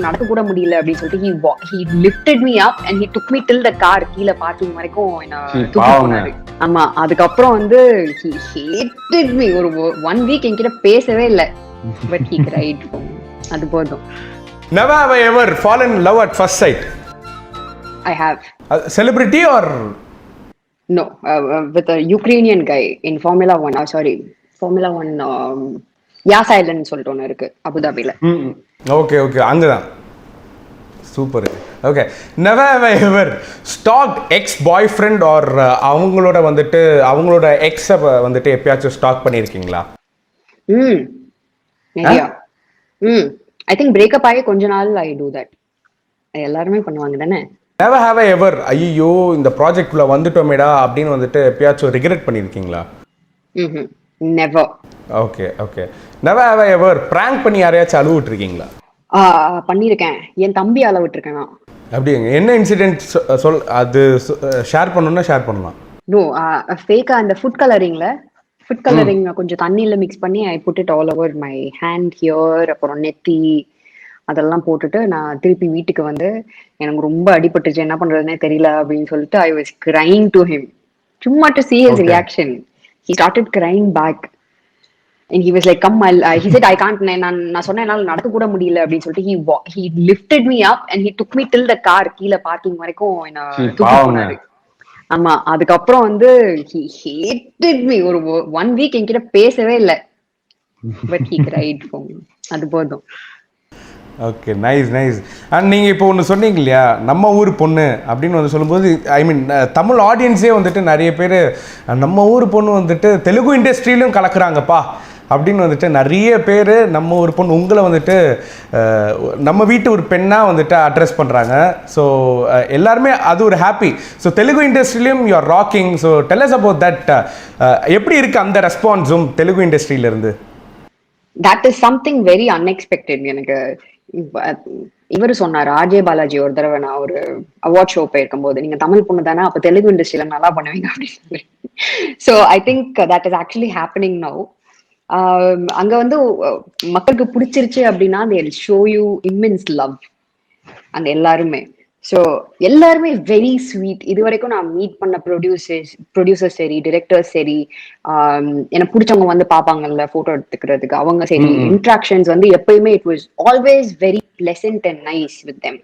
நடக்க கூட முடியல அப்படின்னு சொல்லிட்டு he lifted me up and he took me till the car கீழ பார்க்கிங் வரைக்கும் என்ன தூக்கி போனாரு. ஆமா, அதுக்கப்புறம் வந்து he hated me. ஒரு 1 week என்கிட்ட பேசவே இல்ல. But he cried for me. அது போதும். Never have I ever fallen in love at first sight? I have. Celebrity or? No, with a Ukrainian guy in Formula 1. Formula 1 Yas Island சொல்லிட்டு ஒன்று இருக்கு அபுதாபில. ஓகே அங்கதான். Super. Okay, never have I ever stalked ex boyfriend or அவங்களோட எக்ஸை வந்துட்டு எப்பயாச்சும் stock பண்ணியிருக்கீங்களா? நிறையா. ஐ திங்க் பிரேக்கப் ஆகி கொஞ்ச நாள் ஐ டூ தட். எல்லாருமே பண்ணுவாங்க தானே. நெவர் ஹேவ் ஐ எவர் ஐயோ இந்த ப்ராஜெக்ட்குள்ள வந்துட்டோமேடா அப்படின்னு வந்துட்டு எப்பயாச்சும் ரிக்ரெட் பண்ணியிருக்கீங்களா? Never. Okay never have I ever prank பண்ணி யாரையாச்சும் அழுவ விட்டுருக்கீங்களா? பண்ணியிருக்கேன். என் தம்பி அளவு விட்டுருக்கேன் நான். அப்படிங்க, என்ன இன்சிடென்ட் சொல், அது ஷேர் பண்ணணும்னா ஷேர் பண்ணலாம். நோ, ஃபேக்கா அந்த ஃபுட் கலரிங் கொஞ்சம் தண்ணியில மிக்ஸ் பண்ணி I put it all over my hand here, அப்புறம் நெத்தி அதெல்லாம் போட்டுட்டு நான் திருப்பி வீட்டுக்கு வந்து எனக்கு ரொம்ப அடிபட்டுச்சு, என்ன பண்றதுன்னே தெரியல அப்படின்னு சொல்லிட்டு I was crying to him. சும்மா to see his reaction. He started crying back. And he was like, come, he said, I can't, நான் சொன்னேன் என்னால நடக்க கூட முடியல அப்படின்னு சொல்லிட்டு he lifted me up and he took me till the car கீழ பார்க்கிங் வரைக்கும் என்ன தூக்கி போனாரு. ஆமா, அதுக்கப்புறம் வந்து he hated me. ஒரு 1 week என்கிட்ட பேசவே இல்ல. But he cried for me. அது போதும். Okay, nice. அண்ட் நீங்கள் இப்போ ஒன்று சொன்னீங்க இல்லையா, நம்ம ஊர் பொண்ணு அப்படின்னு வந்து சொல்லும்போது ஐ மீன் தமிழ் ஆடியன்ஸே வந்துட்டு நிறைய பேர் நம்ம ஊர் பொண்ணு வந்துட்டு தெலுங்கு இண்டஸ்ட்ரியிலும் கலக்குறாங்கப்பா அப்படின்னு வந்துட்டு நிறைய பேர் நம்ம ஊர் பொண்ணு உங்களை வந்துட்டு நம்ம வீட்டு ஒரு பெண்ணாக வந்துட்டு அட்ரஸ் பண்ணுறாங்க. ஸோ எல்லாருமே அது ஒரு ஹாப்பி. ஸோ தெலுங்கு இண்டஸ்ட்ரியிலையும் you are rocking. So tell us about that. எப்படி இருக்குது அந்த ரெஸ்பான்ஸும் Telugu இண்டஸ்ட்ரியிலேருந்து? That is something very unexpected. எனக்கு இவரு சொன்னார், ஆர்ஜே பாலாஜி ஒரு தடவை நான் ஒரு அவார்ட் ஷோ போயிருக்கும் போது, நீங்க தமிழ் பொண்ணு தானே, அப்ப தெலுங்கு இண்டஸ்ட்ரியில நல்லா பண்ணுவீங்க அப்படின்னு சொல்லி. So I think that is actually happening now. அங்க வந்து மக்களுக்கு பிடிச்சிருச்சு அப்படின்னா they will show you immense love. அந்த எல்லாருமே எல்லாருமே வெரி ஸ்வீட். இது வரைக்கும் நான் மீட் பண்ண ப்ரொடியூசர் சரி, டிரெக்டர் சரி, எனக்கு பிடிச்சவங்க வந்து பாப்பாங்கல்ல போட்டோ எடுத்துக்கிறதுக்கு, அவங்க சரி, இன்ட்ராக்ஷன்ஸ் வந்து எப்பயுமே it was always very pleasant and nice with them.